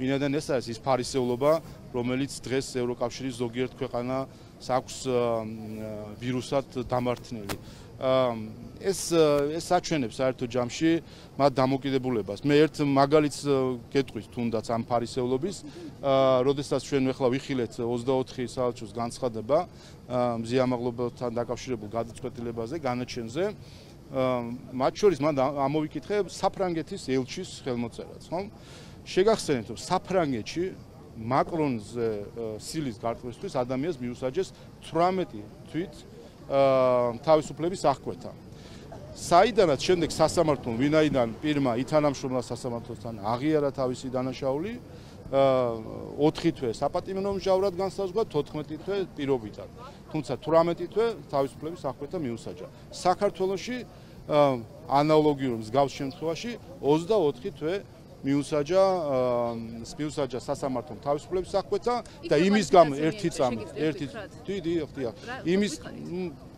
ვინაიდან ეს არის ის ფარისეულობა, რომელიც დღეს ევროკავშირის ზოგიერთ ქვეყანას აქვს ვირუსად დამართნილი. ეს საჩვენებს საერთო ჯამში მათ დამოკიდებულებას. მე ერთ მაგალითს გეტყვით თუნდაც ამ ფარისეულობის, როდესაც ჩვენ ახლა ვიხილეთ 24 საელჩოს განცხადება მზიან მაღლობელთან დაკავშირებულ გადაწყვეტილებაზე, განაჩენზე. მათ შორის მან ამოვიკითხე საფრანგეთის ელჩის ხელმოწერაც, ხო? შეგახსენეთ, რომ საფრანგეთში მაკრონზე სილის გარტყმისთვის ადამიანს მიუსაჯეს 18 თვით თავისუფლების აღკვეთა. საიდანაც შემდეგ სასამართლომ, ვინაიდან პირმა ითანამშრომლა სასამართლოსთან, აღიარა თავისი დანაშაული, 4 თვე საპატიმრო მსჯავრად განსაზღვრა, 14 თვე პირობითად. თუმცა 18 თვე თავისუფლების აღკვეთა მიუსაჯა. საქართველოში ანალოგიურ მსგავს შემთხვევაში 24 თვე მიუსაჯა სასამართლომ თავისუფლების აღკვეთა და იმის გამო ერთი წამი, იმის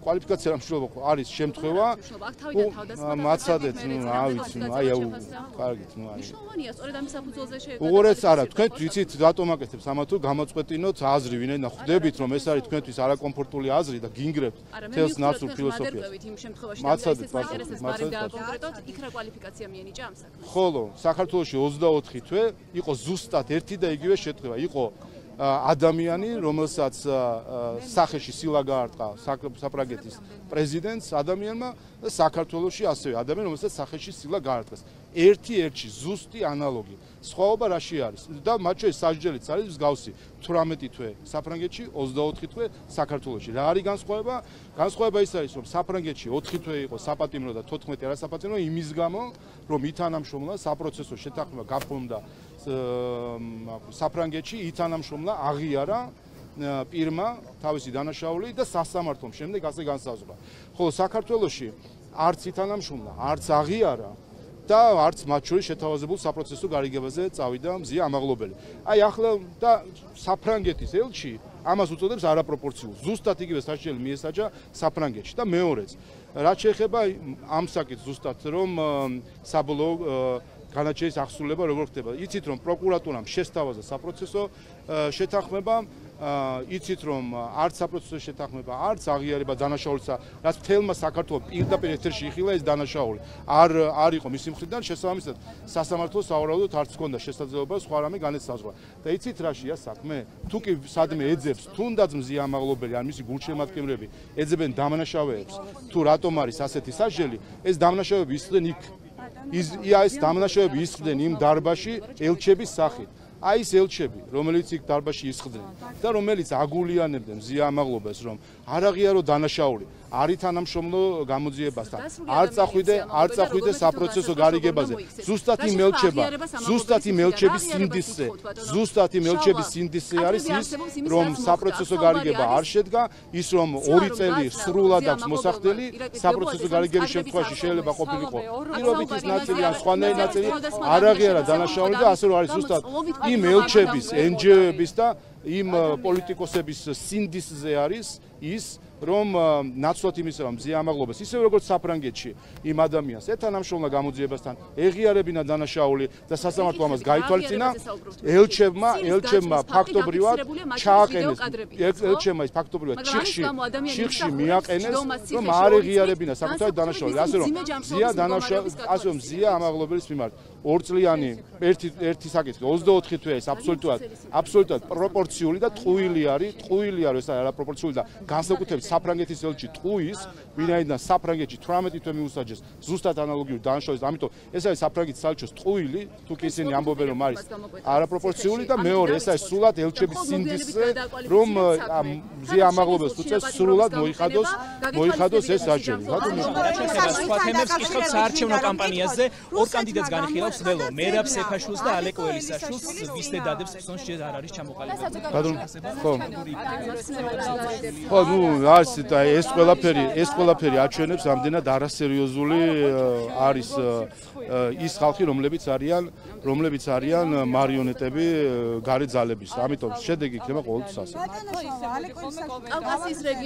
კვალიფიკაცია მნიშვნელობა არის შემთხვევა მაცადეთ, რა ვიცი, კარგით, მნიშვნელოვანია სწორედ ამის საფუძველზე შეეცადა. უღურეც არა, თქვენ ვიცით რატომ აკეთებს ამათ, თუ გამოწყვეტინოთ აზრი, ვინაიდან ხვდებით, რომ ეს არის თქვენთვის არაკომფორტული აზრი და გინგრებთ თელს ნაცურ ფილოსოფიას. იმ შემთხვევაში ეს მაინტერესებს მაგრამ და კონკრეტულად იქ რა კვალიფიკაცია მიენიჭა ამ საქმეს. ხოლო საქართველოში 24 თვე იყო ზუსტად ერთი და იგივე შეტყობა, იყო ადამიანი, რომელსაც სახეში სილა გაარტყა საფრანგეთის პრეზიდენტს ადამიანმა და საქართველოში ასევე ადამიანი, რომელსაც სახეში სილა გაარტყეს. ერთი-ერთში ზუსტი ანალოგი. სხვაობა რაში არის? და მათ შორის სასჯელიც არის მსგავსი. 18 თვე საფრანგეთში, 24 თვე საქართველოში. რა არის განსხვავება? განსხვავება ის არის, რომ საფრანგეთში 4 თვე იყო საპატიმრო და 14 არასაპატიმრო, იმის გამო, რომ ითანამშრომლა საპროცესო შეთანხმება გაფორმდა საფრანგეთში, ითანამშრომლა აღიარა პირმა თავისი დანაშაული და სასამართლომ შემდეგ ასე განსაზღვრა. ხოლო საქართველოში არც ითანამშრომლა, არც აღიარა და არც მათ შორის შეთავაზებულ საპროცესო გარიგებაზე წავიდა მზია ამაღლობელი. აი ახლა და საფრანგეთის ელჩი ამას უწოდებს არაპროპორციულ. ზუსტად იგივე სასჯელი მიესაჯა საფრანგეთში და მეორეც. რაც შეეხება ამ საკითხს ზუსტად რომ საბოლოო განაჩენის აღსრულება როგორ ხდება? იცით რომ პროკურატურამ შესთავაზა საპროცესო შეთანხმება, იცით რომ არც საპროცესო შეთანხმება, არც აღიარება დანაშაულისა, რაც მთელმა საქართველოს პირდაპირ ეთერში იხილა ეს დანაშაული. არ იყო მისი მხრიდან შესაბამისად სასამართლოს სავარაუდოდ არც ჰქონდა შესაძლებლობა სხვა რამე განესაზღვრა. და იცით რაშია საქმე? თუ კი სადმე ეძებს, თუნდაც მზია ამაღლობელი ან მისი გულშემატკივრები ეძებენ დამნაშავეებს, თუ რატომ არის ასეთი სასჯელი, ეს დამნაშავეები ისხდნენ იქ. ეს დამნაშავეები ისხდნენ იმ დარბაზში ელჩების სახით. აი ეს ელჩები, რომელიც იქ დარბაზში ისხდნენ და რომელიც აგულიანებდნენ მზია ამაღლობელს, რომ არ აღიარო დანაშაული, არ ითანამშრომლო გამოძიებასთან, არ წახვიდე საპროცესო გარიგებაზე. ზუსტად იმ ელჩების სინდისზე არის ის, რომ საპროცესო გარიგება არ შედგა, ის რომ 2 წელი სრულად აქვს მოსახდელი, საპროცესო გარიგების შემთხვევაში შეიძლება ყოფილიყო პირობითის ნაწილი ან სხვანაირი ნაწილი, არ აღიარა დანაშაული და ასე რომ არის ზუსტად იმ ელჩების, NGO-ების და იმ პოლიტიკოსების სინდისზე არის ის რომ ნაცვლად იმისა რომ მზია ამაღლობელს ისევე როგორც საფრანგეთში იმ ადამიანს ეთანამშრომლა გამოძიებასთან ეღიარებინა დანაშაული და სასამართლო ამას გაითვალისწინა ელჩებმა ფაქტობრივად ჩააყენეს ელჩებმა ის ფაქტობრივად ჩიხში მიაყენეს რომ არ ეღიარებინა საკუთარი დანაშაული ასე რომ მზია ამაღლობელის მიმართ 2 წლიანი ერთი საკითხი 24 თვე ეს აბსოლუტურად პროპორციული და ტყუილი არის ეს არაპროპორციული და განსაკუთრებით საფრანგეთის ელჩი ტყუის, ვინაიდან საფრანგეთში 18 თვე მიუსაჯეს ზუსტად ანალოგიური დანაშაულის, ამიტომ ეს არის საფრანგეთის საელჩოს ტყუილი, თუ კი ისინი ამბობენ რომ არის არაპროპორციული და მეორე ეს არის სრულად ელჩების სინდისზე, რომ მზია ამაღლობელს უწევს სრულად მოიხადოს ეს სასჯელი. სხვა თემებს კითხავთ საარჩევნო კამპანიაზე, 2 კანდიდატს განიხილავს ველო, მერაბ სეფაშვილს და ალეკო ელისაშვილს, ვის დედადებს ხსონს ჯერ არ არის ჩამოყალიბებული. ხო, ეს ყველაფერი აჩვენებს ამდენად არასერიოზული არის ის ხალხი, რომლებიც არიან მარიონეტები გარე ძალების. ამიტომ შედეგი იქნება ყოველთვის ასე.